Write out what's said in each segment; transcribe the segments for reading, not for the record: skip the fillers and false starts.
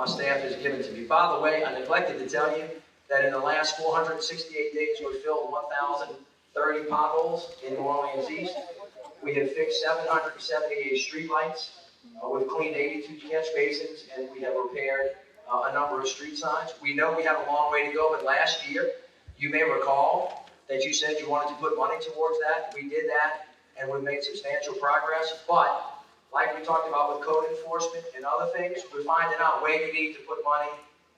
my staff has given to me. By the way, I neglected to tell you that in the last 468 days, we filled 1,030 potholes in New Orleans East. We have fixed 778 streetlights. We've cleaned 82 catch basins, and we have repaired a number of street signs. We know we have a long way to go, but last year, you may recall that you said you wanted to put money towards that. We did that, and we've made substantial progress. But like we talked about with code enforcement and other things, we're finding out where you need to put money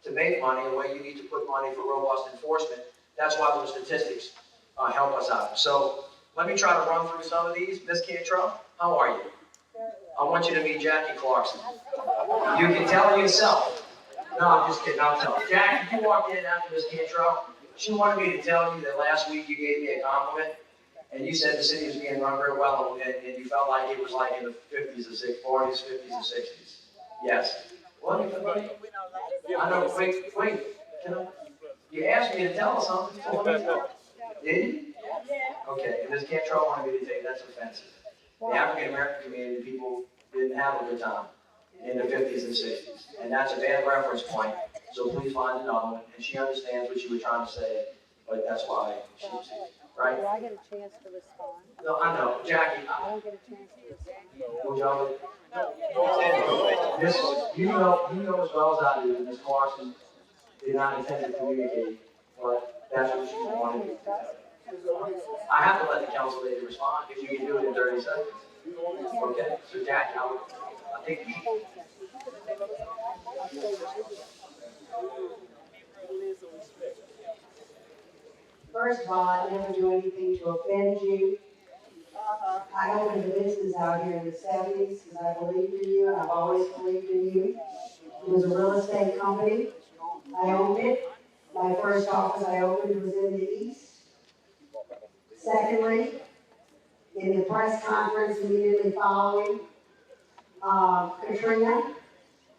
to make money and where you need to put money for robust enforcement. That's why those statistics help us out. So let me try to run through some of these. Ms. Cantrell, how are you? I want you to meet Jackie Clarkson. You can tell her yourself. No, I'm just kidding. I'll tell her. Jackie, you walked in after Ms. Cantrell. She wanted me to tell you that last week you gave me a compliment, and you said the city was being run very well, and you felt like it was like in the 50s or 40s, 50s, and 60s. Yes. Well, I know. Wait. You asked me to tell her something. So let me tell. Did you? Okay. And Ms. Cantrell wanted me to tell you that's offensive. The African American community, people didn't have a good time in the 50s and 60s. And that's a bad reference point. So please find another one. And she understands what you were trying to say, but that's why she was here. Right? Do I get a chance to respond? No, I know. Jackie. I don't get a chance to respond. Would y'all this, you know as well as I do, Ms. Clarkson did not intend to communicate, but that's what she wanted me to do. I have to let the council lady respond if you can do it in 30 seconds. Okay? So Jackie, I think you should. First of all, I never do anything to offend you. I opened a business out here in the 70s because I believed in you, and I've always believed in you. It was a real estate company. I owned it. My first office I opened was in the East. Secondly, in the press conference immediately following Katrina,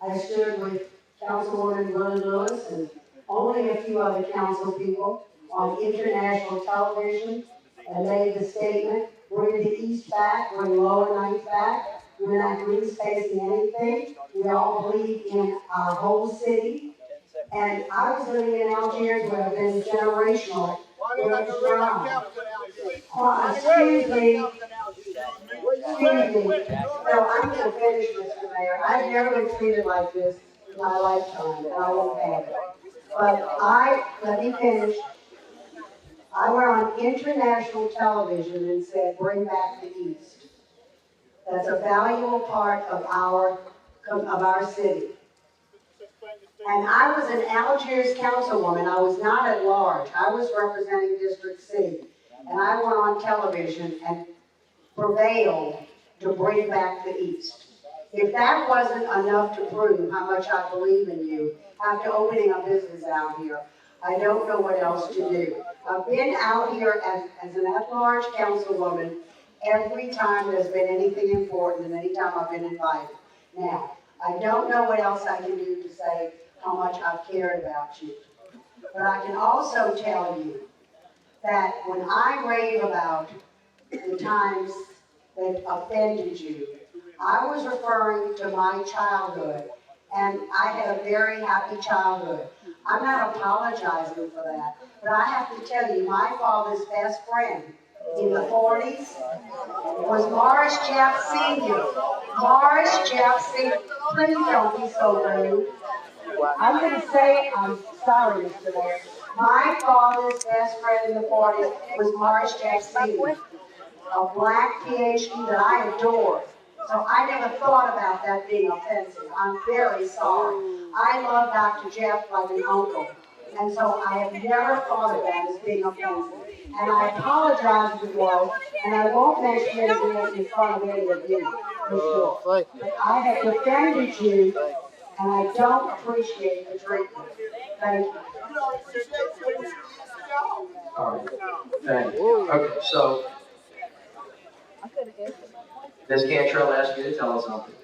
I stood with Councilwoman Glenn Lewis and only a few other council people on international television and made the statement, bring the East back, bring Lower Ninth back. We're not facing anything. We all believe in our whole city. And I was living in Algiers where I've been generational. Excuse me. No, I'm going to finish, Mr. Mayor. I've never been treated like this in my lifetime, and I won't have it. But let me finish. I went on international television and said, bring back the East. That's a valuable part of our city. And I was an Algiers councilwoman. I was not at large. I was representing District C. And I went on television and prevailed to bring back the East. If that wasn't enough to prove how much I believe in you, after opening a business out here, I don't know what else to do. I've been out here as an at-large councilwoman every time there's been anything important and any time I've been invited. Now, I don't know what else I can do to say how much I've cared about you. But I can also tell you that when I rave about the times that offended you, I was referring to my childhood, and I had a very happy childhood. I'm not apologizing for that, but I have to tell you, my father's best friend in the 40s was Morris Jeff Sr. Morris Jeff Sr. Please don't be so rude. I'm going to say, I'm sorry, Mr. Mayor. My father's best friend in the 40s was Morris Jeff Sr., a black PhD that I adored. So I never thought about that being offensive. I'm very sorry. I love Dr. Jeff like an uncle. And so I have never thought of that as being offensive. And I apologize if it was, and I won't mention it in front of any of you, for sure. But I have defended you, and I don't appreciate the treatment. Thank you. All right. Thank you. Okay, so Ms. Cantrell asked me to tell us something.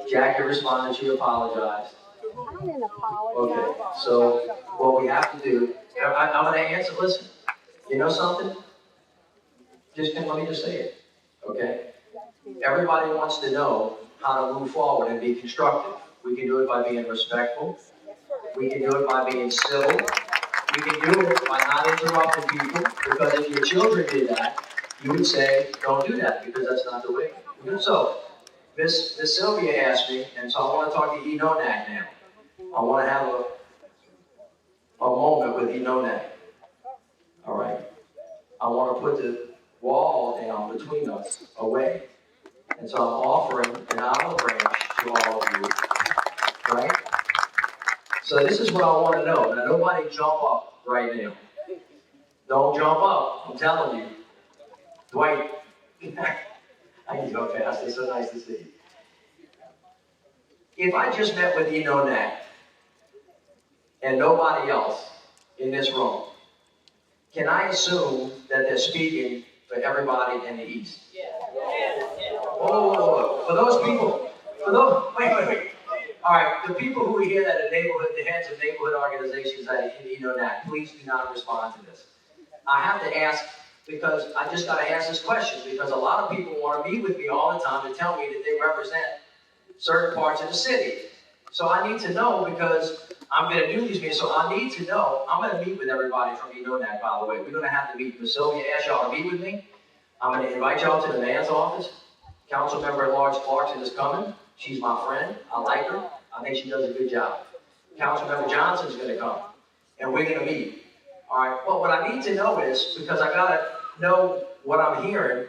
Jackie responded, she apologized. I didn't apologize. Okay, so what we have to do, I'm going to answer, listen, you know something? Let me just say it, okay? Everybody wants to know how to move forward and be constructive. We can do it by being respectful. We can do it by being civil. We can do it by not interrupting people, because if your children did that, you would say, don't do that, because that's not the way. So, Miss Sylvia asked me, and so I want to talk to Enonak now. I want to have a moment with Enonak. All right? I want to put the wall down between us, away. And so I'm offering an olive branch to all of you, right? So this is what I want to know. Now, nobody jump up right now. Don't jump up, I'm telling you. Dwight, I can go fast, it's so nice to see you. If I just met with Enonak and nobody else in this room, can I assume that they're speaking for everybody in the East? Oh, for those people, wait. All right, the people who are here that are the heads of neighborhood organizations that in Enonak, please do not respond to this. I have to ask, because I just got to ask this question, because a lot of people want to meet with me all the time and tell me that they represent certain parts of the city. So I need to know, because I'm going to do these meetings, so I need to know. I'm going to meet with everybody from Enonak, by the way. We're going to have to meet. Miss Sylvia asked y'all to meet with me. I'm going to invite y'all to the mayor's office. Councilmember at Large Clarkson is coming. She's my friend. I like her. I think she does a good job. Councilmember Johnson's going to come, and we're going to meet. All right. Well, what I need to know is, because I got to know what I'm hearing,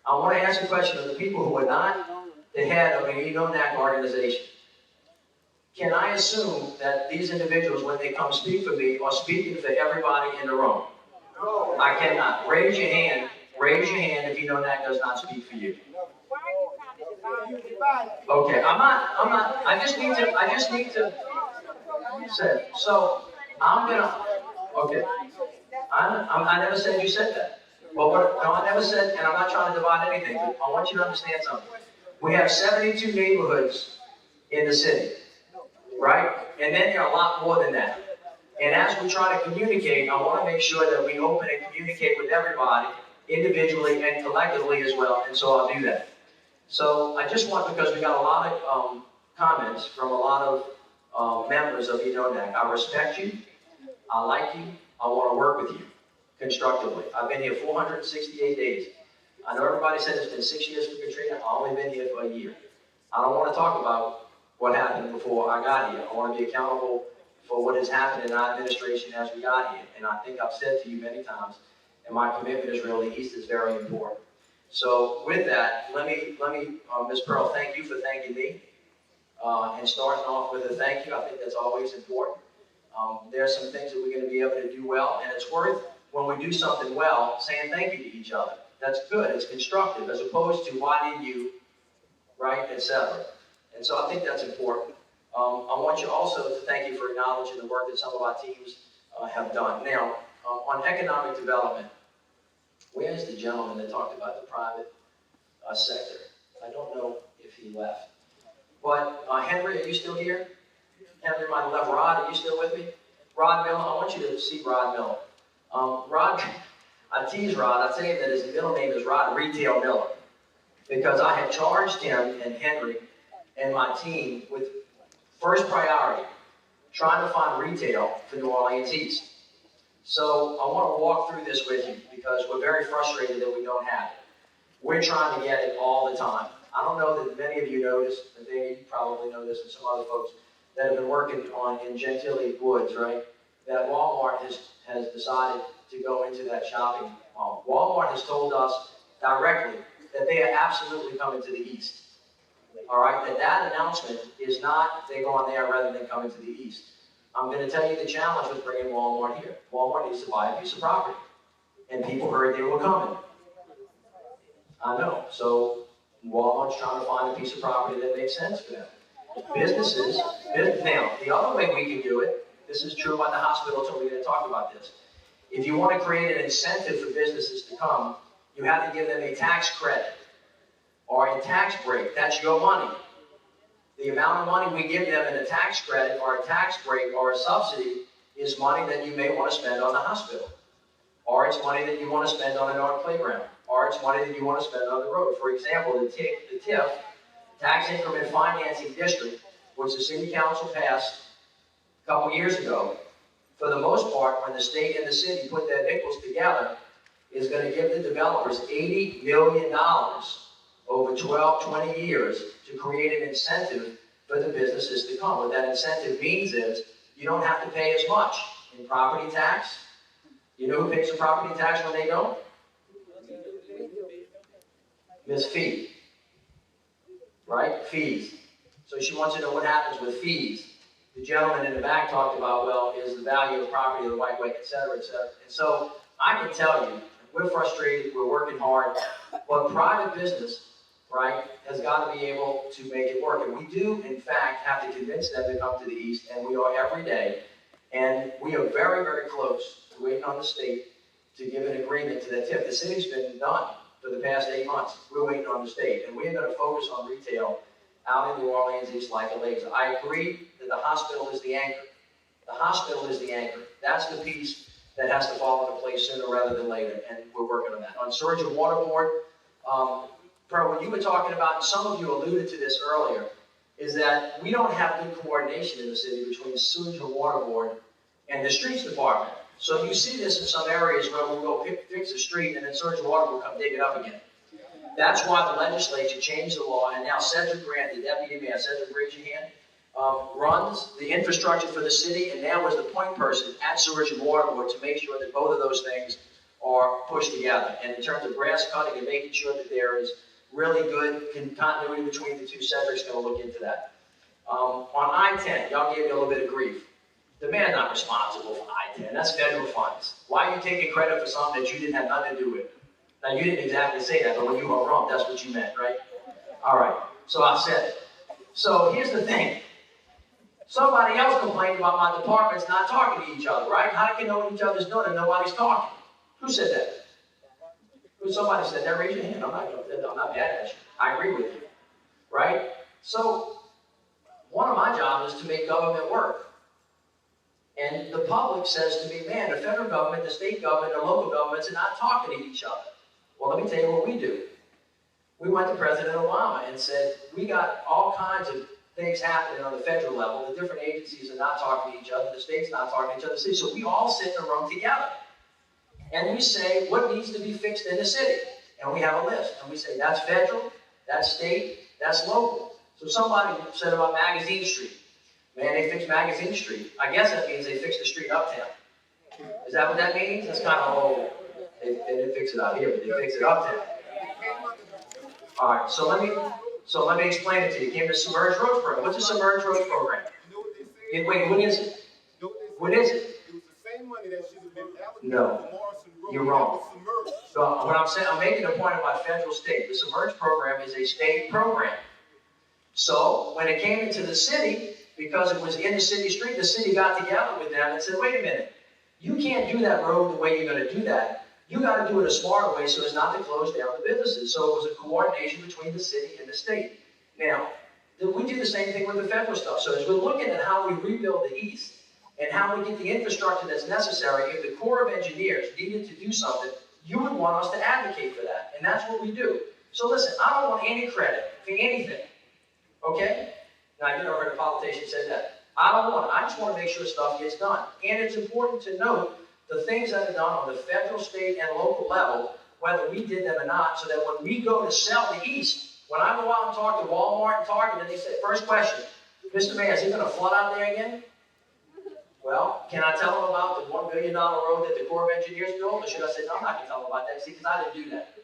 I want to ask a question of the people who are not the head of an Enonak organization. Can I assume that these individuals, when they come speak for me, are speaking for everybody in the room? No. I cannot. Raise your hand. Raise your hand if Enonak does not speak for you. Okay, I'm not, I just need to say, so, okay. I never said you said that. Well, no, I never said, and I'm not trying to divide anything, but I want you to understand something. We have 72 neighborhoods in the city, right? And then there are a lot more than that. And as we try to communicate, I want to make sure that we open and communicate with everybody, individually and collectively as well, and so I'll do that. So I just want, because we got a lot of comments from a lot of members of Enonak. I respect you, I like you, I want to work with you constructively. I've been here 468 days. I know everybody said it's been 6 years for Katrina. I've only been here for a year. I don't want to talk about what happened before I got here. I want to be accountable for what has happened in our administration as we got here. And I think I've said to you many times, and my commitment is really East is very important. So with that, let me, Ms. Pearl, thank you for thanking me. And starting off with a thank you, I think that's always important. There are some things that we're going to be able to do well, and it's worth, when we do something well, saying thank you to each other. That's good, it's constructive, as opposed to why didn't you, right, etc. And so I think that's important. I want you also to thank you for acknowledging the work that some of our teams have done. Now, on economic development, where's the gentleman that talked about the private sector? I don't know if he left. But Henry, are you still here? Henry might have left. Rod, are you still with me? Rod Miller, I want you to see Rod Miller. Rod, I tease Rod, I say that his middle name is Rod Retail Miller, because I had charged him and Henry and my team with first priority, trying to find retail for New Orleans East. So I want to walk through this with you, because we're very frustrated that we don't have it. We're trying to get it all the time. I don't know that many of you know this, but you probably know this, and some other folks that have been working in Gentilly Woods, right? That Walmart has decided to go into that shopping mall. Walmart has told us directly that they are absolutely coming to the East. All right, that announcement is not they go on there rather than coming to the East. I'm going to tell you the challenge with bringing Walmart here. Walmart needs to buy a piece of property, and people heard they were coming. I know, so Walmart's trying to find a piece of property that makes sense for them. Businesses, now, the other way we can do it, this is true about the hospital, so we're going to talk about this. If you want to create an incentive for businesses to come, you have to give them a tax credit or a tax break. That's your money. The amount of money we give them in a tax credit or a tax break or a subsidy is money that you may want to spend on the hospital. Or it's money that you want to spend on an art playground. Or it's money that you want to spend on the road. For example, the TIF, Tax Increment Financing District, which the city council passed a couple years ago, for the most part, when the state and the city put their nickels together, is going to give the developers $80 million over 12, 20 years to create an incentive for the businesses to come. What that incentive means is you don't have to pay as much in property tax. You know who pays the property tax when they don't? Miss Fee. Right? Fees. So she wants to know what happens with fees. The gentleman in the back talked about, well, is the value of property the right way, et cetera, et cetera. And so I can tell you, we're frustrated, we're working hard, but private business, right, has got to be able to make it work. And we do, in fact, have to convince them to come to the east, and we are every day. And we are very, very close to waiting on the state to give an agreement to that tip. The city's been done for the past 8 months. We're waiting on the state, and we're going to focus on retail out in New Orleans, East Lake. I agree that the hospital is the anchor. The hospital is the anchor. That's the piece that has to fall into place sooner rather than later, and we're working on that. On Sewage and Water Board, Pearl, what you were talking about, and some of you alluded to this earlier, is that we don't have good coordination in the city between Sewage and Water Board and the Streets Department. So you see this in some areas where we'll go fix a street and then Sewage and Water will come dig it up again. That's why the legislature changed the law, and now Cedric Grant, the deputy mayor, Cedric, raise your hand, runs the infrastructure for the city, and now is the point person at Sewage and Water Board to make sure that both of those things are pushed together. And in terms of grass cutting and making sure that there is really good continuity between the two, Cedric's going to look into that. On I-10, y'all gave me a little bit of grief. The man's not responsible for I-10. That's federal funds. Why are you taking credit for something that you didn't have nothing to do with? Now, you didn't exactly say that, but when you were wrong, that's what you meant, right? All right, so I said it. So here's the thing. Somebody else complained about my departments not talking to each other, right? How can you know what each other's doing and nobody's talking? Who said that? Somebody said that. Raise your hand. I'm not mad at you. I agree with you, right? So one of my jobs is to make government work. And the public says to me, man, the federal government, the state government, the local governments are not talking to each other. Well, let me tell you what we do. We went to President Obama and said, we got all kinds of things happening on the federal level. The different agencies are not talking to each other. The state's not talking to each other. So we all sit in a room together. And we say, what needs to be fixed in the city? And we have a list. And we say, that's federal, that's state, that's local. So somebody said about Magazine Street. Man, they fixed Magazine Street. I guess that means they fixed the street uptown. Is that what that means? That's kind of old. They didn't fix it out here, but they fixed it uptown. All right, so let me explain it to you. It came to Submerged Roads Program. What's a Submerged Roads Program? Wait, what is it? What is it? It was the same money that should have been allocated No, for Morrison Road. you're wrong. So what I'm saying, I'm making a point about federal state. The Submerged Program is a state program. So when it came into the city, because it was in the city street, the city got together with them and said, wait a minute, you can't do that road the way you're going to do that. You got to do it a smarter way so as not to close down the businesses. So it was a coordination between the city and the state. Now, we do the same thing with the federal stuff. So as we're looking at how we rebuild the East and how we get the infrastructure that's necessary, if the Corps of Engineers needed to do something, you would want us to advocate for that. And that's what we do. So listen, I don't want any credit for anything. Okay? Now, you never heard a politician say that. I just want to make sure stuff gets done. And it's important to note the things that are done on the federal, state, and local level, whether we did them or not, so that when we go to sell the East, when I go out and talk to Walmart and Target, and they say, first question, Mr. Mayor, is it going to flood out there again? Well, can I tell them about the $1 billion road that the Corps of Engineers built? Or should I say, no, I'm not going to tell them about that, see, because I didn't do that.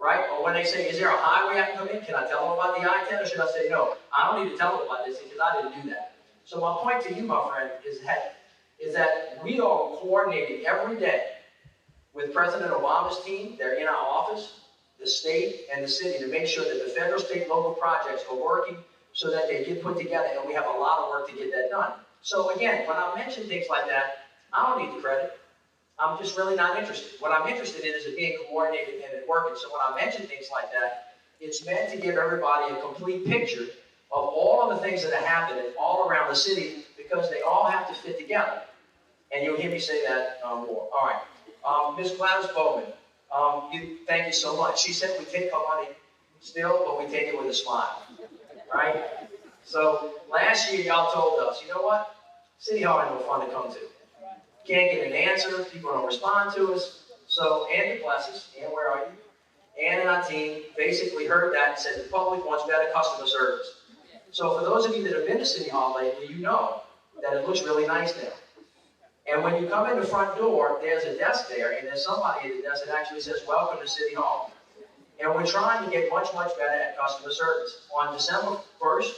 Right? Or when they say, is there a highway I can come in? Can I tell them about the I-10? Or should I say, no, I don't need to tell them about this because I didn't do that. So my point to you, my friend, is that we are coordinating every day with President Obama's team. They're in our office, the state, and the city to make sure that the federal, state, local projects are working so that they get put together, and we have a lot of work to get that done. So again, when I mention things like that, I don't need the credit. I'm just really not interested. What I'm interested in is it being coordinated and it working. So when I mention things like that, it's meant to give everybody a complete picture of all of the things that are happening all around the city because they all have to fit together. And you'll hear me say that more. All right. Ms. Gladys Bowman, thank you so much. She said we take her money still, but we take it with a smile. Right? So last year, y'all told us, you know what? City Hall ain't no fun to come to. Can't get an answer, people don't respond to us. So Ann Duplessis, Ann, where are you? Ann and our team basically heard that and said the public wants better customer service. So for those of you that have been to City Hall lately, you know that it looks really nice now. And when you come in the front door, there's a desk there, and there's somebody at the desk that actually says, "Welcome to City Hall." And we're trying to get much, much better at customer service. On December 1st,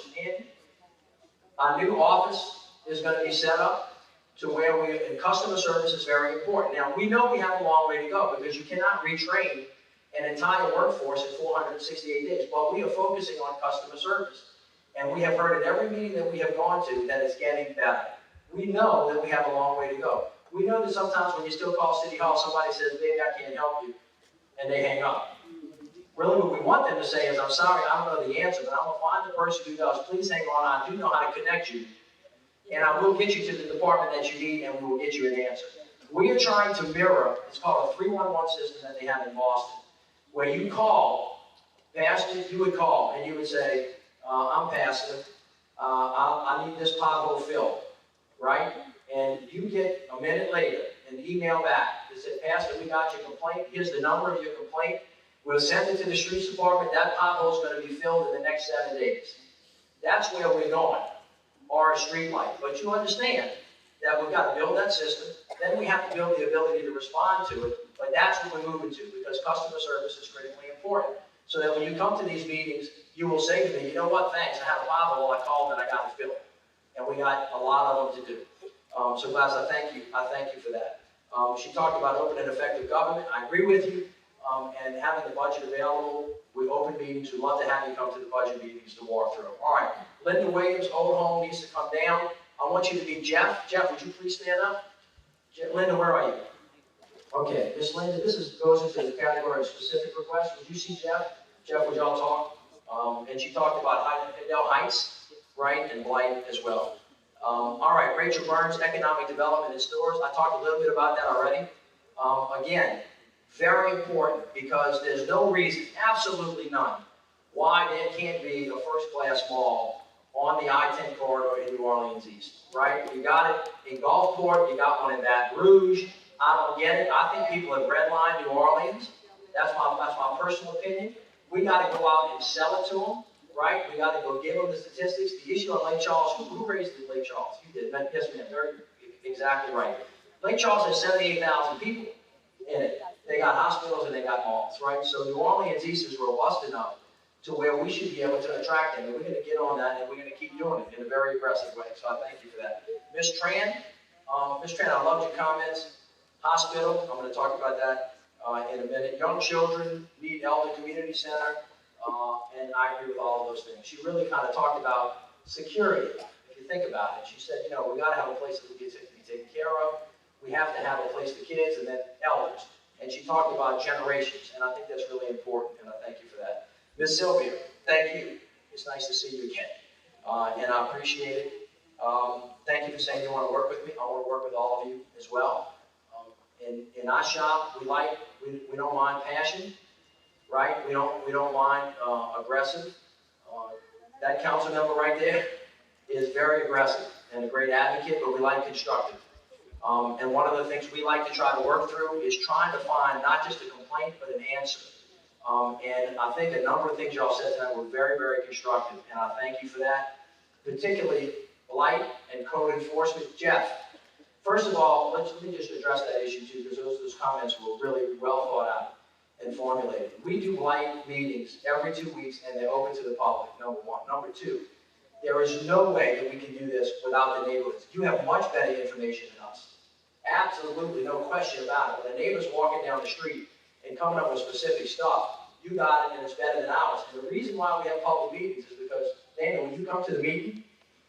our new office is going to be set up to where and customer service is very important. Now, we know we have a long way to go because you cannot retrain an entire workforce in 468 days, but we are focusing on customer service. And we have heard at every meeting that we have gone to that it's getting better. We know that we have a long way to go. We know that sometimes when you still call City Hall, somebody says, "Baby, I can't help you," and they hang up. Really what we want them to say is, "I'm sorry, I don't know the answer, but I'm going to find the person who does. Please hang on, I do know how to connect you. And I will get you to the department that you need, and we will get you an answer." We are trying to mirror, it's called a 311 system that they have in Boston, where you call, Pastor, you would call, and you would say, "I'm Pastor, I need this pothole filled," right? And you get a minute later an email back that said, "Pastor, we got your complaint, here's the number of your complaint, we'll send it to the streets department, that pothole is going to be filled in the next 7 days." That's where we're going. Or a street light. But you understand that we've got to build that system, then we have to build the ability to respond to it, but that's what we're moving to because customer service is critically important. So that when you come to these meetings, you will say to me, "You know what, thanks, I have a pothole, I called and I got it filled." And we got a lot of them to do. So Glass, I thank you for that. She talked about open and effective government. I agree with you. And having the budget available, we open meetings, we'd love to have you come to the budget meetings to walk through. All right, Linda Williams, Old Home needs to come down. I want you to meet Jeff. Jeff, would you please stand up? Linda, where are you? Okay, Miss Linda, goes into the category of specific requests. Would you see Jeff? Jeff, would y'all talk? And she talked about Hidell Heights, right, and Blight as well. All right, Rachel Burns, economic development in stores. I talked a little bit about that already. Again, very important because there's no reason, absolutely none, why there can't be a first-class mall on the I-10 corridor in New Orleans East, right? You got it in Gulfport, you got one in Baton Rouge. I don't get it. I think people have redlined New Orleans. That's my personal opinion. We got to go out and sell it to them, right? We got to go give them the statistics. The issue on Lake Charles, who raised it, Lake Charles? You did. Yes, ma'am. Very exactly right. Lake Charles has 78,000 people in it. They got hospitals and they got malls, right? So New Orleans East is robust enough to where we should be able to attract them. And we're going to get on that and we're going to keep doing it in a very aggressive way. So I thank you for that. Ms. Tran, I loved your comments. Hospital, I'm going to talk about that in a minute. Young children need elder community center, and I agree with all of those things. She really kind of talked about security, if you think about it. She said, we got to have a place that we get to be taken care of. We have to have a place for kids and then elders. And she talked about generations, and I think that's really important, and I thank you for that. Ms. Sylvia, thank you. It's nice to see you again, and I appreciate it. Thank you for saying you want to work with me. I want to work with all of you as well. In our shop, we don't mind passion, right? We don't mind aggressive. That council member right there is very aggressive and a great advocate, but we like constructive. And one of the things we like to try to work through is trying to find not just a complaint, but an answer. And I think a number of things y'all said tonight were very, very constructive, and I thank you for that. Particularly blight and code enforcement. Jeff, first of all, let me just address that issue too, because those comments were really well thought out and formulated. We do blight meetings every 2 weeks, and they're open to the public, number one. Number two, there is no way that we can do this without the neighborhoods. You have much better information than us. Absolutely, no question about it. When a neighbor's walking down the street and coming up with specific stuff, you got it and it's better than ours. And the reason why we have public meetings is because, Daniel, when you come to the meeting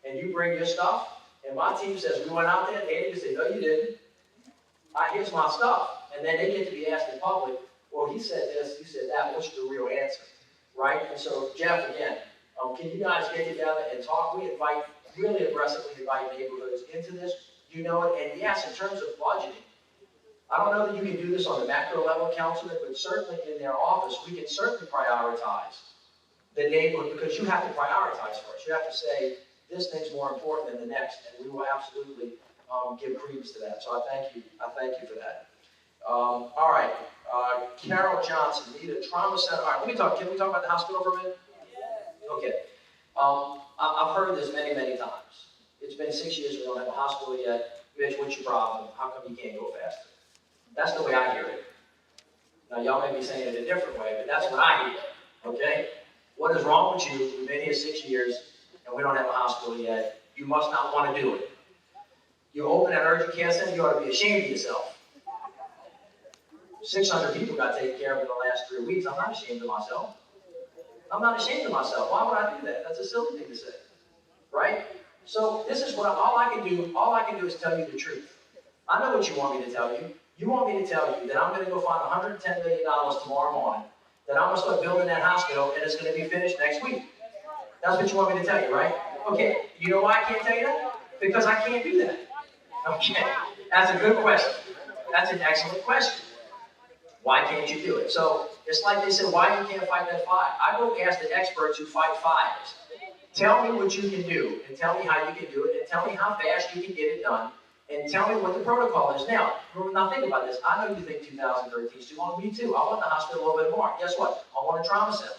and you bring your stuff, and my team says, we went out there, Daniel can say, no, you didn't. Here's my stuff. And then they get to be asked in public, well, he said this, you said that, what's the real answer, right? And so, Jeff, again, can you guys get together and talk? We really aggressively invite neighborhoods into this. You know it, and yes, in terms of budgeting, I don't know that you can do this on the macro level, Councilman, but certainly in their office, we can certainly prioritize the neighborhood, because you have to prioritize first. You have to say, this thing's more important than the next, and we will absolutely give credence to that. So I thank you for that. All right, Carol Johnson, need a trauma center. All right, can we talk about the hospital for a minute? Okay. I've heard this many, many times. It's been 6 years, we don't have a hospital yet. Mitch, what's your problem? How come you can't go faster? That's the way I hear it. Now, y'all may be saying it a different way, but that's what I hear, okay? What is wrong with you? We've been here 6 years, and we don't have a hospital yet. You must not want to do it. You open an urgent care center, you ought to be ashamed of yourself. 600 people got taken care of in the last 3 weeks. I'm not ashamed of myself. I'm not ashamed of myself. Why would I do that? That's a silly thing to say, right? So this is what all I can do is tell you the truth. I know what you want me to tell you. You want me to tell you that I'm going to go find $110 million tomorrow morning, that I'm going to start building that hospital, and it's going to be finished next week. That's what you want me to tell you, right? Okay, you know why I can't tell you that? Because I can't do that. Okay, that's a good question. That's an excellent question. Why can't you do it? So it's like they said, why you can't fight that fire? I go ask the experts who fight fires. Tell me what you can do, and tell me how you can do it, and tell me how fast you can get it done, and tell me what the protocol is. Now think about this. I know you think 2013 is too long. Me too. I want the hospital a little bit more. Guess what? I want a trauma center.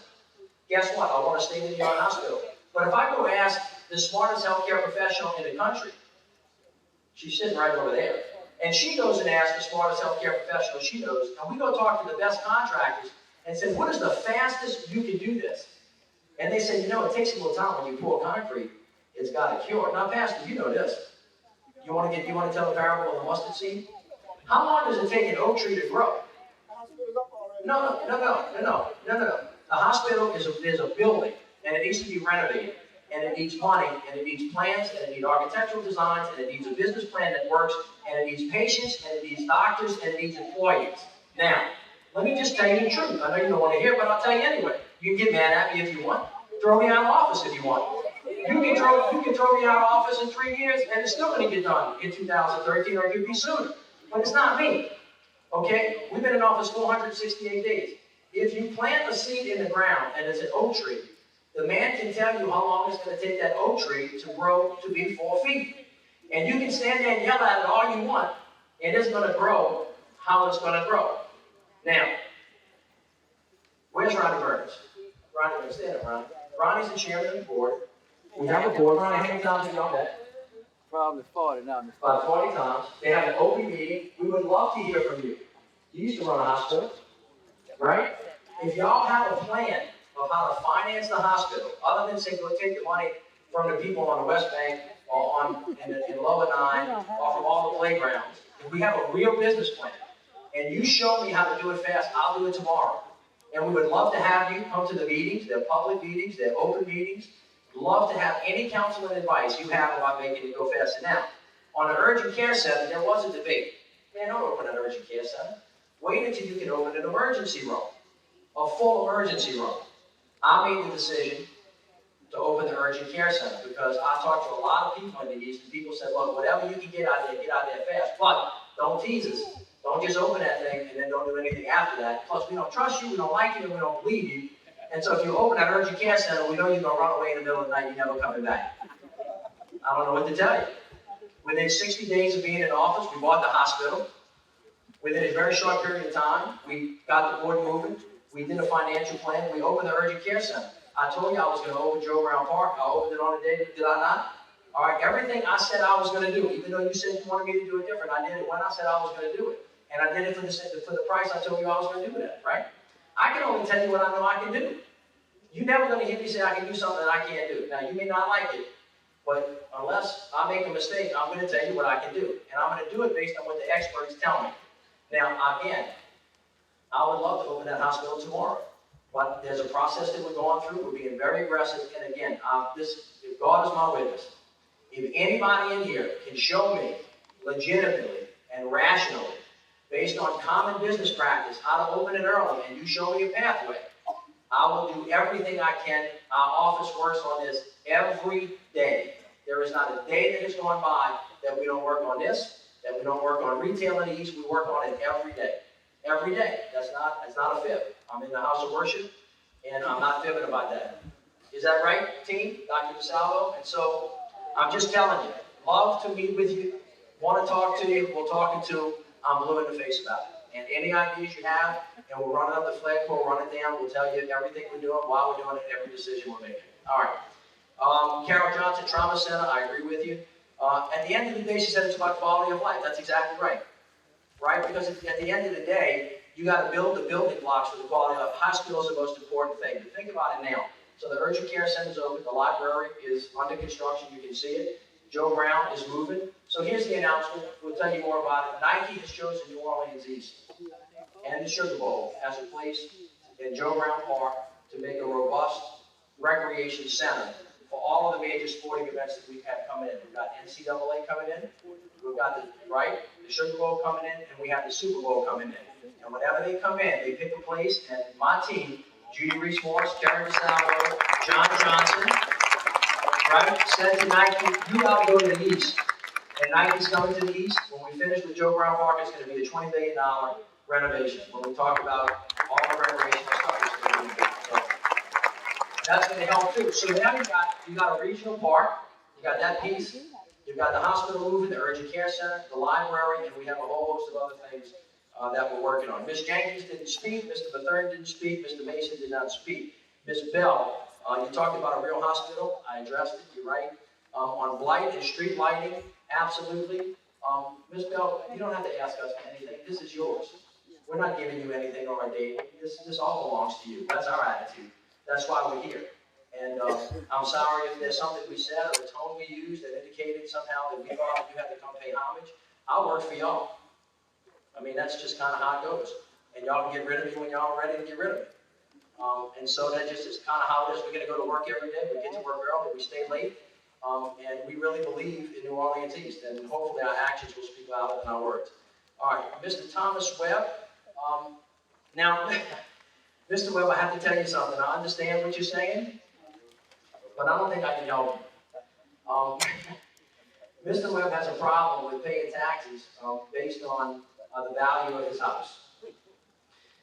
Guess what? I want a state-of-the-art hospital. But if I go ask the smartest healthcare professional in the country, she's sitting right over there, and she goes and asks the smartest healthcare professional she knows, and we go talk to the best contractors and say, what is the fastest you can do this? And they say, it takes a little time when you pour concrete. It's got a cure. Now, Pastor, you know this. You want to tell the parable of the mustard seed? How long does it take an oak tree to grow? No. A hospital is a building, and it needs to be renovated, and it needs money, and it needs plans, and it needs architectural designs, and it needs a business plan that works, and it needs patients, and it needs doctors, and it needs employees. Now, let me just tell you the truth. I know you don't want to hear it, but I'll tell you anyway. You can get mad at me if you want. Throw me out of office if you want. You can throw me out of office in 3 years, and it's still going to get done in 2013, or it could be sooner. But it's not me. Okay? We've been in office 468 days. If you plant a seed in the ground, and it's an oak tree, the man can tell you how long it's going to take that oak tree to grow to be 4 feet. And you can stand there and yell at it all you want, and it's going to grow how it's going to grow. Now, where's Ronnie Burns? Ronnie, stand up, Ronnie. Ronnie's the chairman of the board. We have a board. Ronnie, how many times have y'all met? Probably 40 now. About 40 times. They have an open meeting. We would love to hear from you. You used to run a hospital, right? If y'all have a plan of how to finance the hospital, other than say, go take the money from the people on the West Bank or in Lower Nine or from all the playgrounds, if we have a real business plan, and you show me how to do it fast, I'll do it tomorrow. And we would love to have you come to the meetings. They're public meetings. They're open meetings. Love to have any counsel and advice you have about making it go faster. Now, on an urgent care center, there was a debate. Man, don't open an urgent care center. Wait until you can open an emergency room, a full emergency room. I made the decision to open the urgent care center because I talked to a lot of people in the East, and people said, look, whatever you can get out there fast. But don't tease us. Don't just open that thing and then don't do anything after that. Plus, we don't trust you, we don't like you, and we don't believe you. And so if you open that urgent care center, we know you're going to run away in the middle of the night, you're never coming back. I don't know what to tell you. Within 60 days of being in office, we bought the hospital. Within a very short period of time, we got the board moving. We did a financial plan. We opened the urgent care center. I told you I was going to open Joe Brown Park. I opened it on a day, did I not? All right, everything I said I was going to do, even though you said you wanted me to do it different, I did it when I said I was going to do it. And I did it for the price I told you I was going to do that, right? I can only tell you what I know I can do. You're never going to hear me say I can do something that I can't do. Now, you may not like it, but unless I make a mistake, I'm going to tell you what I can do. And I'm going to do it based on what the experts tell me. Now, again, I would love to open that hospital tomorrow. But there's a process that we're going through. We're being very aggressive. And again, if God is my witness, if anybody in here can show me legitimately and rationally, based on common business practice, how to open it early, and you show me a pathway, I will do everything I can. Our office works on this every day. There is not a day that has gone by that we don't work on this, that we don't work on retail in the East. We work on it every day. Every day. That's not a fib. I'm in the house of worship And I'm not fibbing about that. Is that right, team? Dr. DeSalvo? And so I'm just telling you, love to meet with you, want to talk to you, we'll talk until I'm blue in the face about it. And any ideas you have, and we'll run it up the flagpole, run it down, we'll tell you everything we're doing, why we're doing it, every decision we're making. All right. Carol Johnson, Trauma Center, I agree with you. At the end of the day, she said it's about quality of life. That's exactly right. Right? Because at the end of the day, you got to build the building blocks for the quality of life. Hospital is the most important thing. But think about it now. So the urgent care center is open. The library is under construction. You can see it. Joe Brown is moving. So here's the announcement. We'll tell you more about it. Nike has chosen New Orleans East and the Sugar Bowl as a place in Joe Brown Park to make a robust recreation center for all of the major sporting events that we've had coming in. We've got NCAA coming in. We've got the Sugar Bowl coming in, and we have the Super Bowl coming in. And whenever they come in, they pick a place, and my team, Judy Reese-Morris, Karen DeSalvo, John Johnson, right, said to Nike, you got to go to the East. And Nike's coming to the East. When we finish with Joe Brown Park, it's going to be a $20 billion renovation. When we talk about all the recreational stuff that's going to be done. So that's going to help too. So now you got a regional park, you got that piece, you've got the hospital moving, the urgent care center, the library, and we have a whole host of other things that we're working on. Ms. Jenkins didn't speak, Mr. Bethune didn't speak, Mr. Mason did not speak. Ms. Bell, you talked about a real hospital, I addressed it, you're right. On blight and street lighting, absolutely. Ms. Bell, you don't have to ask us for anything, this is yours. We're not giving you anything on our date, this all belongs to you, that's our attitude. That's why we're here. And I'm sorry if there's something we said or a tone we used that indicated somehow that we thought you had to come pay homage. I'll work for y'all. I mean, that's just kind of how it goes. And y'all can get rid of me when y'all are ready to get rid of me. And so that just is kind of how it is. We're going to go to work every day. We get to work early. We stay late. And we really believe in New Orleans East. And hopefully our actions will speak louder than our words. All right, Mr. Thomas Webb. Now, Mr. Webb, I have to tell you something. I understand what you're saying, but I don't think I can help you. Mr. Webb has a problem with paying taxes based on the value of his house.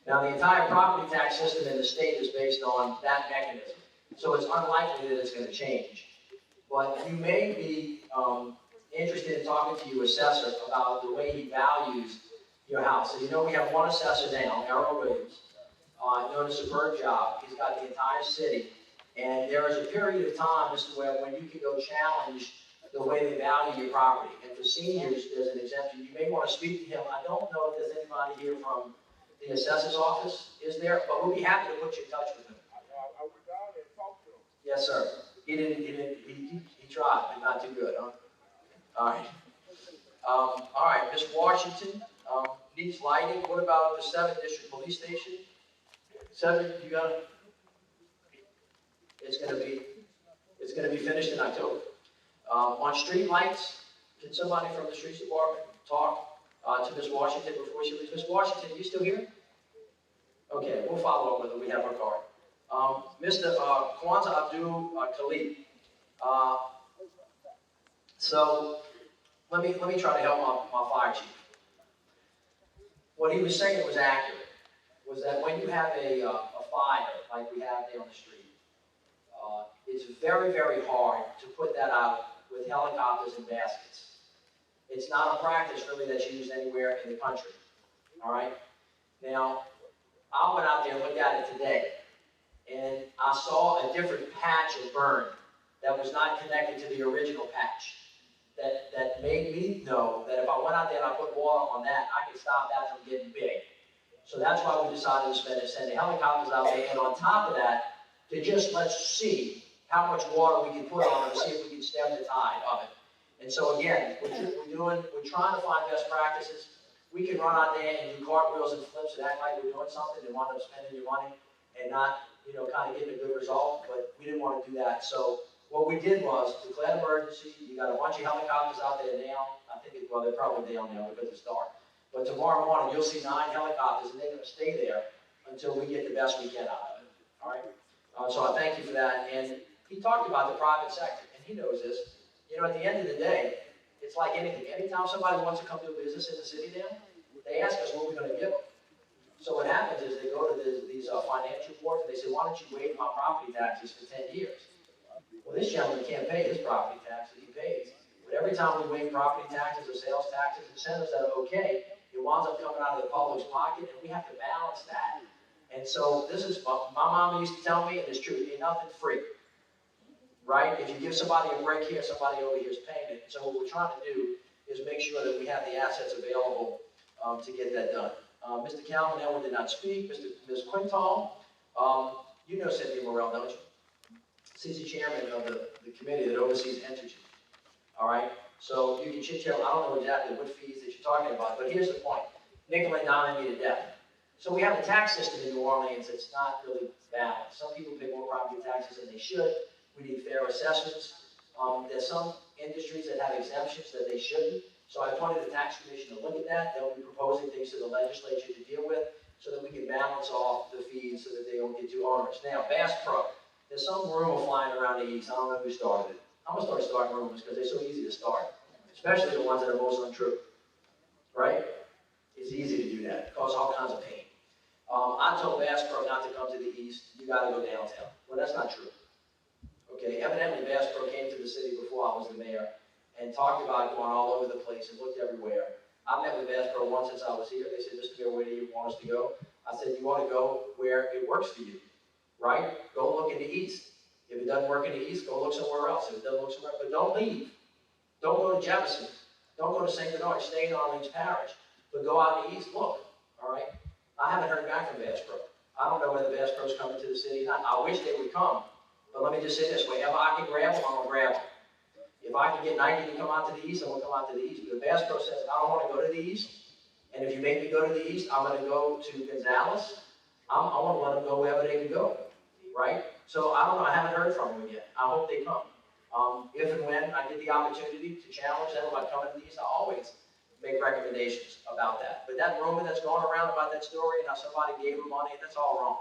Now, the entire property tax system in the state is based on that mechanism, so it's unlikely that it's going to change. But you may be interested in talking to your assessor about the way he values your house. So you know we have one assessor now, Errol Williams, doing a superb job. He's got the entire city. And there is a period of time, Mr. Webb, when you can go challenge the way they value your property. And for seniors, there's an exemption. You may want to speak to him. I don't know if there's anybody here from the assessor's office, is there? But we'll be happy to put you in touch with him. I went down there and talked to him. Yes, sir. He tried, but not too good, huh? All right, Ms. Washington, needs lighting. What about the 7th District Police Station? 7, you got it? It's gonna be finished in October. On street lights, can somebody from the streets department talk to Ms. Washington before she leaves? Ms. Washington, you still here? Okay, we'll follow up with her. We have her card. Mr. Kwanzaa Abdul Khalid. So let me try to help my fire chief. What he was saying was accurate. Was that when you have a fire like we have there on the street, it's very, very hard to put that out with helicopters and baskets. It's not a practice really that's used anywhere in the country. All right. Now, I went out there and looked at it today, and I saw a different patch of burn that was not connected to the original patch. That made me know that if I went out there and I put water on that, I could stop that from getting big. So that's why we decided to send the helicopters out there, and on top of that, to just let's see how much water we can put on it and see if we can stem the tide of it. And so again, we're trying to find best practices. We can run out there and do cartwheels and flips and act like we're doing something and wind up spending your money and not, kind of getting a good result, but we didn't want to do that. So what we did was declare an emergency. You got a bunch of helicopters out there now. I think, they're probably down now because it's dark. But tomorrow morning, you'll see 9 helicopters, and they're going to stay there until we get the best we can out of it. All right? So I thank you for that. And he talked about the private sector, and he knows this. At the end of the day, it's like anything. Anytime somebody wants to come do business in the city now, they ask us what we're going to give them. So what happens is they go to these financial boards and they say, why don't you waive my property taxes for 10 years? Well, this gentleman can't pay his property taxes, he pays. But every time we waive property taxes or sales taxes, incentives that are okay, it winds up coming out of the public's pocket, and we have to balance that. And so this is, my mama used to tell me, and it's true, ain't nothing free. Right? If you give somebody a break here, somebody over here is paying it. So what we're trying to do is make sure that we have the assets available to get that done. Mr. Calvin Elwin did not speak. Ms. Quintal, you know Cynthia Morrell, don't you? She's the chairman of the committee that oversees Entergy. All right? So you can chit-chat. I don't know exactly what fees that you're talking about, but here's the point. Nickel and dime me to death. So we have a tax system in New Orleans that's not really balanced. Some people pay more property taxes than they should. We need fair assessments. There's some industries that have exemptions that they shouldn't. So I appointed the tax commission to look at that. They'll be proposing things to the legislature to deal with so that we can balance off the fees so that they don't get too onerous. Now, Bass Pro. There's some rumor flying around the east. I don't know who started it. I'm going to start starting rumors because they're so easy to start, especially the ones that are most untrue. Right? It's easy to do that. It causes all kinds of pain. I told Bass Pro not to come to the east. You got to go downtown. Well, that's not true. Okay, evidently Bass Pro came to the city before I was the mayor and talked about going all over the place and looked everywhere. I met with Bass Pro once since I was here. They said, Mr. Mayor, where do you want us to go? I said, you want to go where it works for you, right? Go look in the east. If it doesn't work in the east, go look somewhere else. If it doesn't look somewhere, but don't leave. Don't go to Jefferson. Don't go to St. Bernard. Stay in Orleans Parish. But go out in the east, look, all right? I haven't heard back from Bass Pro. I don't know whether Bass Pro's coming to the city or not. I wish they would come. But let me just say this, wherever I can grab them, I'm going to grab them. If I can get Nike to come out to the east, I'm going to come out to the east. But if Bass Pro says, I don't want to go to the east, and if you make me go to the east, I'm going to go to Gonzales, I want to let them go wherever they can go, right? So I don't know, I haven't heard from them yet. I hope they come. If and when I get the opportunity to challenge them about coming to the east, I always make recommendations about that. But that rumor that's going around about that story and how somebody gave them money, that's all wrong.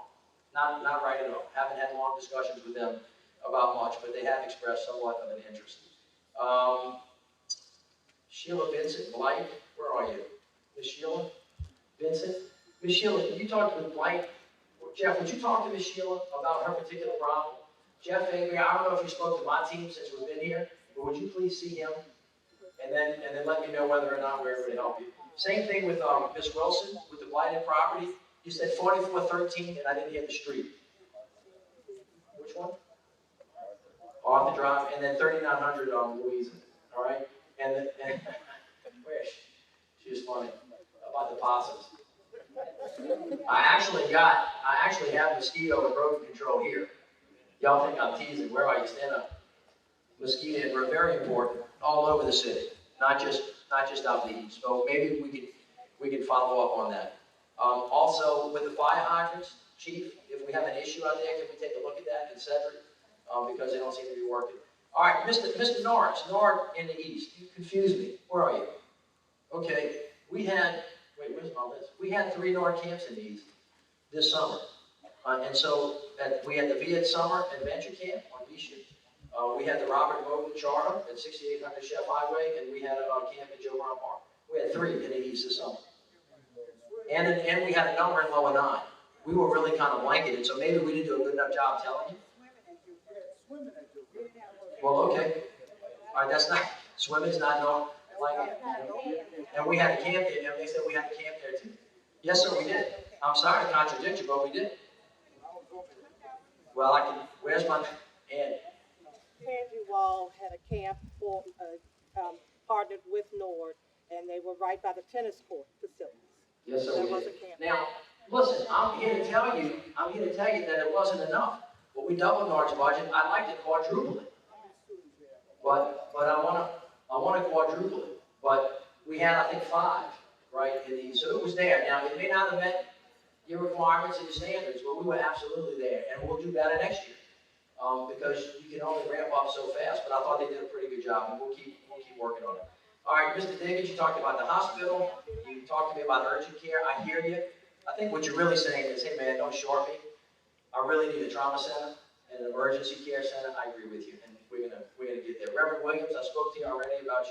Not right at all. Haven't had long discussions with them about much, but they have expressed somewhat of an interest. Sheila Vincent Blight, where are you? Miss Sheila Vincent? Miss Sheila, can you talk to Blight? Jeff, would you talk to Miss Sheila about her particular problem? Jeff Avery, I don't know if you spoke to my team since we've been here, but would you please see him? And then let me know whether or not we're able to help you. Same thing with Miss Wilson with the blighted property. You said 4413, and I didn't hear the street. Which one? Arthur Drive, and then 3900 on Louisa. All right? And where is she? She was funny about the possums. I actually have mosquito and rodent control here. Y'all think I'm teasing. Where are you? Stand up. Mosquito are very important all over the city, not just out the east. So maybe we can follow up on that. Also, with the fire hydrants, Chief, if we have an issue out there, can we take a look at that and Cedric? Because they don't seem to be working. All right, Mr. Norris, in the east. You confused me. Where are you? Okay, where's my list? We had 3 North camps in the east this summer. And so we had the Viet Summer Adventure Camp on Beach. We had the Robert Bowden Charter at 6800 Chef Highway, and we had a camp at Joe Brown Park. We had 3 in the east this summer. And we had a number in Lower 9. We were really kind of blanketed, so maybe we didn't do a good enough job telling you. Well, okay. All right, that's not, swimming's not known like it. And we had a camp there, and they said we had a camp there too. Yes, sir, we did. I'm sorry to contradict you, but we did. Well, where's my, and Tangy Wall had a camp for, partnered with Nord, and they were right by the tennis court facilities. yes, sir, There we was did. a camp. Now, listen, I'm here to tell you that it wasn't enough. But we doubled Nord's budget. I'd like to quadruple it. But I wanna quadruple it. But we had, I think, 5, right, in these, so it was there. Now, it may not have met your requirements and your standards, but we were absolutely there, and we'll do better next year. Because you can only ramp up so fast, but I thought they did a pretty good job, and we'll keep working on it. All right, Mr. Diggins, you talked about the hospital, you talked to me about urgent care, I hear you. I think what you're really saying is, hey man, don't short me. I really need a trauma center and an emergency care center. I agree with you, and we're gonna get there. Reverend Williams, I spoke to you already about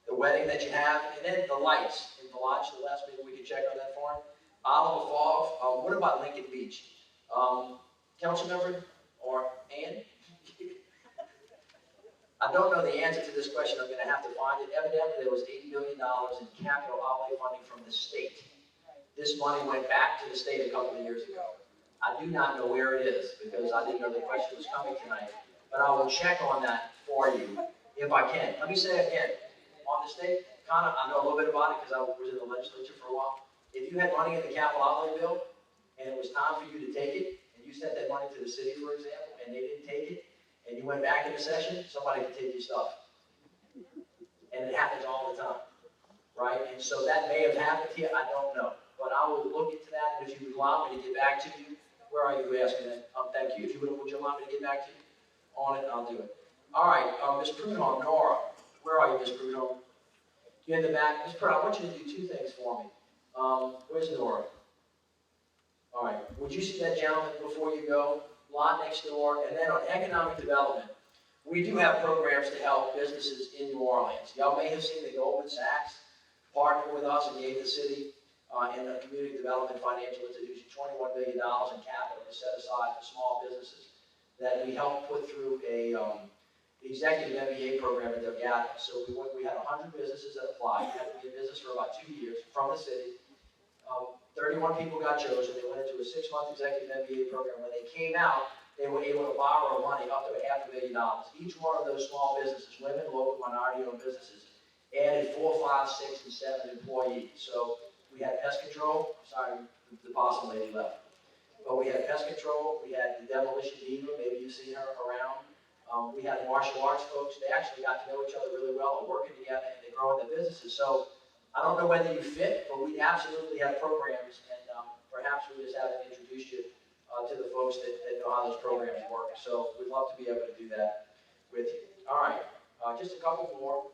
the wedding that you have, and then the lights in the lodge. The last meeting we could check on that for him. Oliver Favre, what about Lincoln Beach? Council member or Ann? I don't know the answer to this question, I'm gonna have to find it. Evidently, there was $80 million in capital outlay funding from the state. This money went back to the state a couple of years ago. I do not know where it is, because I didn't know the question was coming tonight, but I will check on that for you, if I can. Let me say again, on the state, I know a little bit about it, because I was in the legislature for a while. If you had money in the capital outlay bill, and it was time for you to take it, and you sent that money to the city, for example, and they didn't take it, and you went back into session, somebody could take your stuff. And it happens all the time, right? And so that may have happened here, I don't know. But I will look into that, and if you would allow me to get back to you, where are you asking that? Thank you. If you would you allow me to get back to you on it, I'll do it. All right, Ms. Prudhomme, Nora, where are you, Ms. Prudhomme? You're in the back. Ms. Prudhomme, I want you to do two things for me. Where's Nora? All right, would you see that gentleman before you go? Lot next door, and then on economic development, we do have programs to help businesses in New Orleans. Y'all may have seen that Goldman Sachs partnered with us and gave the city and the Community Development Financial Institution $21 million in capital to set aside for small businesses that we helped put through a executive MBA program at Delgado. So we had 100 businesses that applied. You have to be in business for about 2 years from the city. 31 people got chosen. They went into a 6-month executive MBA program. When they came out, they were able to borrow money up to $500,000. Each one of those small businesses, women, local, minority-owned businesses, added 4, 5, 6, and 7 employees. So we had pest control. Sorry, the possum lady left. But we had pest control. We had the demolition diva. Maybe you've seen her around. We had martial arts folks. They actually got to know each other really well, and working together, and they grow in their businesses. So I don't know whether you fit, but we absolutely have programs, and perhaps we just haven't introduced you to the folks that know how those programs work. So we'd love to be able to do that with you. All right, just a couple more.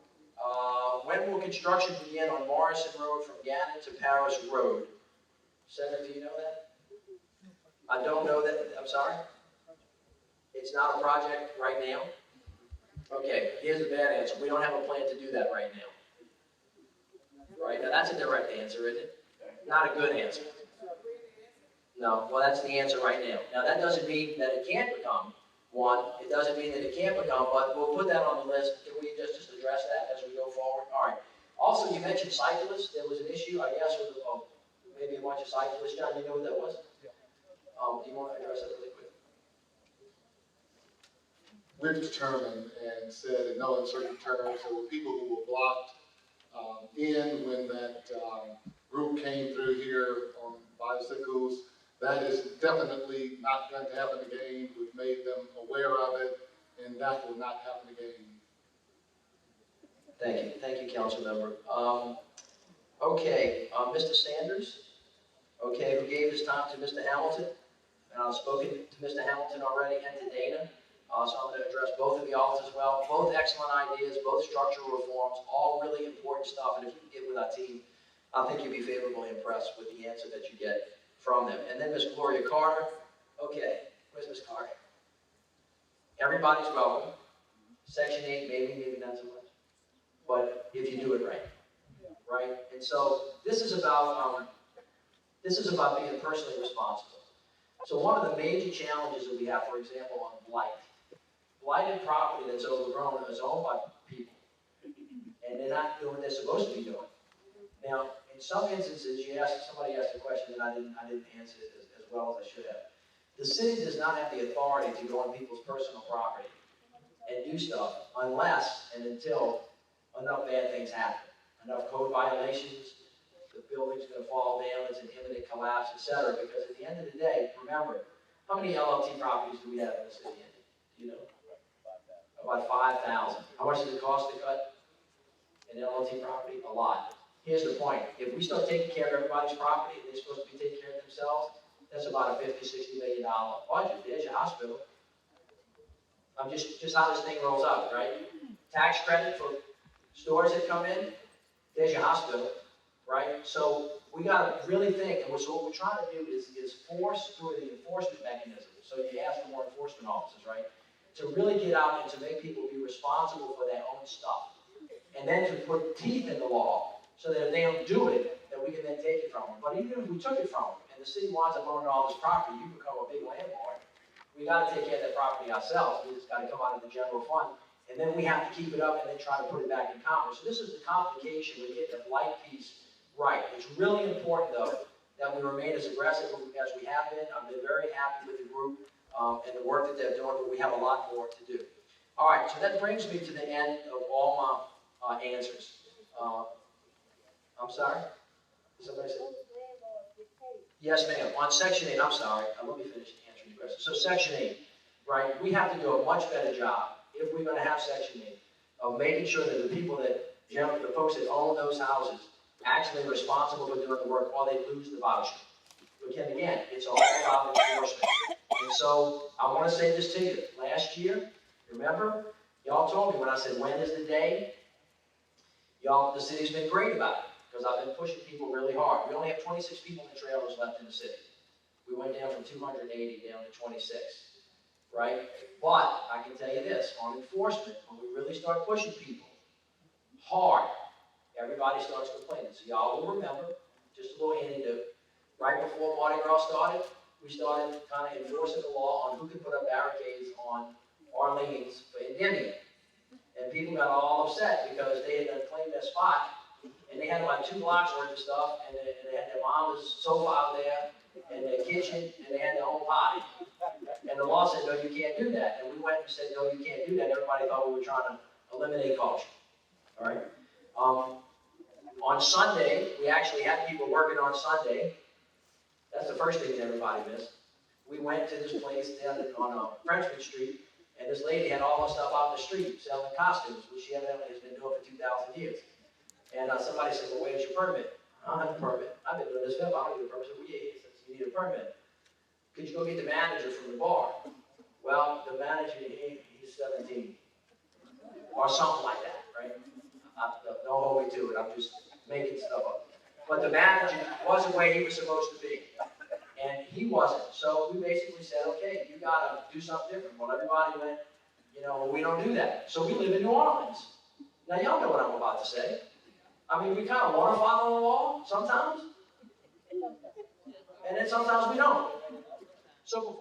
When will construction begin on Morrison Road from Gannon to Paris Road? Senator, do you know that? I don't know that. I'm sorry? It's not a project right now? Okay, here's the bad answer. We don't have a plan to do that right now. Right, now that's a direct answer, isn't it? Not a good answer. No, well, that's the answer right now. Now, that doesn't mean that it can't become one. It doesn't mean that it can't become, but we'll put that on the list. Can we just address that as we go forward? All right. Also, you mentioned cyclists. There was an issue, I guess, with maybe a bunch of cyclists. John, you know what that was? Do you want to address that really quick? We've determined and said in no uncertain terms there were people who were blocked in when that group came through here on bicycles. That is definitely not going to happen again. We've made them aware of it, and that will not happen again. Thank you, Council Member. Okay, Mr. Sanders, okay, who gave his time to Mr. Hamilton, and I've spoken to Mr. Hamilton already and to Dana, so I'm going to address both of y'all as well. Both excellent ideas, both structural reforms, all really important stuff, and if you can get with our team, I think you'll be favorably impressed with the answer that you get from them. And then Ms. Gloria Carter, okay, where's Ms. Carter? Everybody's welcome. Section 8, maybe not so much, but if you do it right, right? And so this is about being personally responsible. So one of the major challenges that we have, for example, on blighted property that's overgrown is owned by people, and they're not doing what they're supposed to be doing. Now, in some instances, somebody asked a question and I didn't answer it as well as I should have. The city does not have the authority to go on people's personal property and do stuff unless and until enough bad things happen. Enough code violations, the building's going to fall down, it's an imminent collapse, etc. Because at the end of the day, remember, how many LLT properties do we have in the city? Do you know? About 5,000. How much does it cost to cut an LLT property? A lot. Here's the point. If we start taking care of everybody's property and they're supposed to be taking care of themselves, that's about a $50, $60 million budget. There's your hospital. Just how this thing rolls out, right? Tax credit for stores that come in, there's your hospital, right? So we got to really think, and so what we're trying to do is force through the enforcement mechanism. So you ask for more enforcement officers, right? To really get out and to make people be responsible for their own stuff. And then to put teeth in the law so that if they don't do it, then that we can then take it from them. But even if we took it from them, and the city winds up owning all this property, you become a big landlord. We gotta take care of that property ourselves, we just gotta come out of the general fund, and then we have to keep it up and then try to put it back in commerce. So this is the complication with getting the blight piece right. It's really important, though, that we remain as aggressive as we have been. I've been very happy with the group, and the work that they're doing, but we have a lot more to do. All right, so that brings me to the end of all my answers. I'm sorry? Did somebody say? Yes, ma'am. On Section 8, I'm sorry. Let me finish answering your question. So Section 8, right, we have to do a much better job, if we're gonna have Section 8, of making sure that the people that, generally, the folks that own those houses, actually are responsible for doing the work, or they lose the voucher. Because again, it's all about enforcement. And so, I wanna say this to you. Last year, remember, y'all told me when I said, when is the day? Y'all, the city's been great about it, because I've been pushing people really hard. We only have 26 people in the trailers left in the city. We went down from 280 down to 26, right? But I can tell you this, on enforcement, when we really start pushing people hard, everybody starts complaining. So y'all will remember, just a little anecdote, right before Mardi Gras started, we started kind of enforcing the law on who could put up barricades on Orleans for Endymion. And people got all upset because they had claimed their spot, and they had like 2 blocks worth of stuff, and they had their mama's sofa out there, and their kitchen, and they had their own potty. And the law said, no, you can't do that. And we went and said, no, you can't do that. Everybody thought we were trying to eliminate culture. All right? On Sunday, we actually had people working on Sunday. That's the first thing that everybody missed. We went to this place down on Frenchman Street, and this lady had all her stuff out in the street selling costumes, which she evidently has been doing for 2,000 years. And somebody said, well, where's your permit? I don't have a permit. I've been doing this for, I don't need a permit. I said, well, yeah, he says, you need a permit. Could you go get the manager from the bar? Well, the manager, he's 17. Or something like that, right? Don't hold me to it, I'm just making stuff up. But the manager wasn't where he was supposed to be. And he wasn't. So we basically said, okay, you gotta do something different. Well, everybody went, we don't do that. So we live in New Orleans. Now, y'all know what I'm about to say. I mean, we kind of want to follow the law sometimes. And then sometimes we don't. So